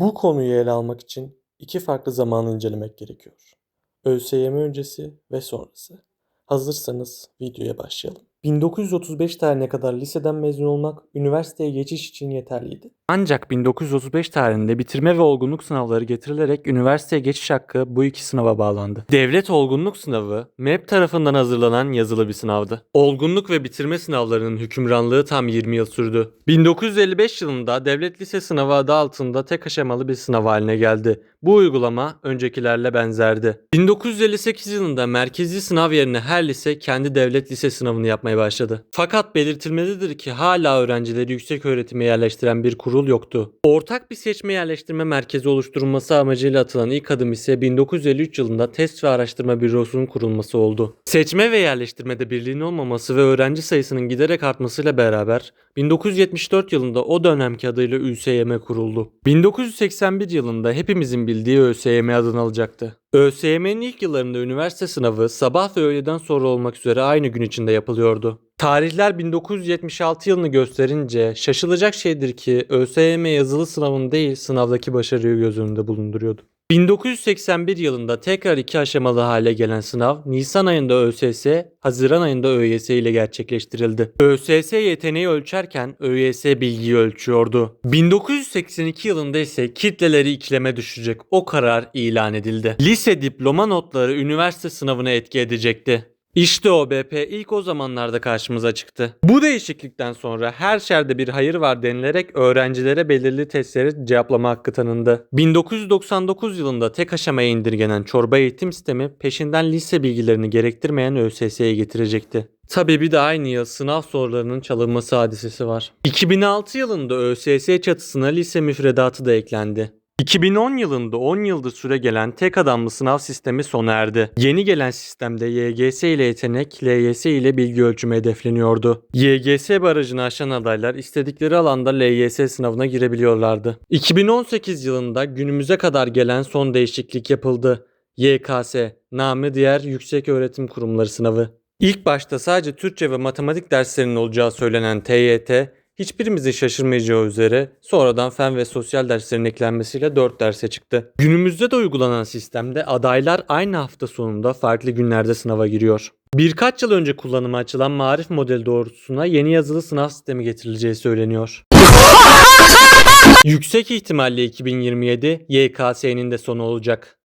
Bu konuyu ele almak için iki farklı zamanı incelemek gerekiyor. ÖSYM öncesi ve sonrası. Hazırsanız videoya başlayalım. 1935 tarihine kadar liseden mezun olmak üniversiteye geçiş için yeterliydi. Ancak 1935 tarihinde bitirme ve olgunluk sınavları getirilerek üniversiteye geçiş hakkı bu iki sınava bağlandı. Devlet olgunluk sınavı MEP tarafından hazırlanan yazılı bir sınavdı. Olgunluk ve bitirme sınavlarının hükümranlığı tam 20 yıl sürdü. 1955 yılında devlet lise sınavı adı altında tek aşamalı bir sınav haline geldi. Bu uygulama öncekilerle benzerdi. 1958 yılında merkezi sınav yerine her lise kendi devlet lise sınavını yapmaya başladı. Fakat belirtilmelidir ki hala öğrencileri yüksek öğretime yerleştiren bir kurul yoktu. Ortak bir seçme yerleştirme merkezi oluşturulması amacıyla atılan ilk adım ise 1953 yılında Test ve Araştırma Bürosu'nun kurulması oldu. Seçme ve yerleştirmede birliğin olmaması ve öğrenci sayısının giderek artmasıyla beraber 1974 yılında o dönemki adıyla ÜSYM kuruldu. 1981 yılında hepimizin bildiği ÖSYM adını alacaktı. ÖSYM'nin ilk yıllarında üniversite sınavı sabah ve öğleden sonra olmak üzere aynı gün içinde yapılıyordu. Tarihler 1976 yılını gösterince şaşılacak şeydir ki ÖSYM yazılı sınavın değil sınavdaki başarıyı göz önünde bulunduruyordu. 1981 yılında tekrar iki aşamalı hale gelen sınav Nisan ayında ÖSS, Haziran ayında ÖYS ile gerçekleştirildi. ÖSS yeteneği ölçerken ÖYS bilgiyi ölçüyordu. 1982 yılında ise kitleleri ikileme düşecek o karar ilan edildi. Lise diploma notları üniversite sınavına etki edecekti. İşte ÖBP ilk o zamanlarda karşımıza çıktı. Bu değişiklikten sonra her şerde bir hayır var denilerek öğrencilere belirli testleri cevaplama hakkı tanındı. 1999 yılında tek aşamaya indirgenen çorba eğitim sistemi peşinden lise bilgilerini gerektirmeyen ÖSS'ye getirecekti. Tabii bir de aynı yıl sınav sorularının çalınması hadisesi var. 2006 yılında ÖSS çatısına lise müfredatı da eklendi. 2010 yılında 10 yıldır süre gelen tek adamlı sınav sistemi sona erdi. Yeni gelen sistemde YGS ile yetenek, LYS ile bilgi ölçümü hedefleniyordu. YGS barajını aşan adaylar istedikleri alanda LYS sınavına girebiliyorlardı. 2018 yılında günümüze kadar gelen son değişiklik yapıldı. YKS, namı diğer Yükseköğretim Kurumları sınavı. İlk başta sadece Türkçe ve matematik derslerinin olacağı söylenen TYT, hiçbirimizin şaşırmayacağı üzere sonradan fen ve sosyal derslerin eklenmesiyle 4 derse çıktı. Günümüzde de uygulanan sistemde adaylar aynı hafta sonunda farklı günlerde sınava giriyor. Birkaç yıl önce kullanıma açılan Maarif modeli doğrultusunda yeni yazılı sınav sistemi getirileceği söyleniyor. Yüksek ihtimalle 2027 YKS'nin de sonu olacak.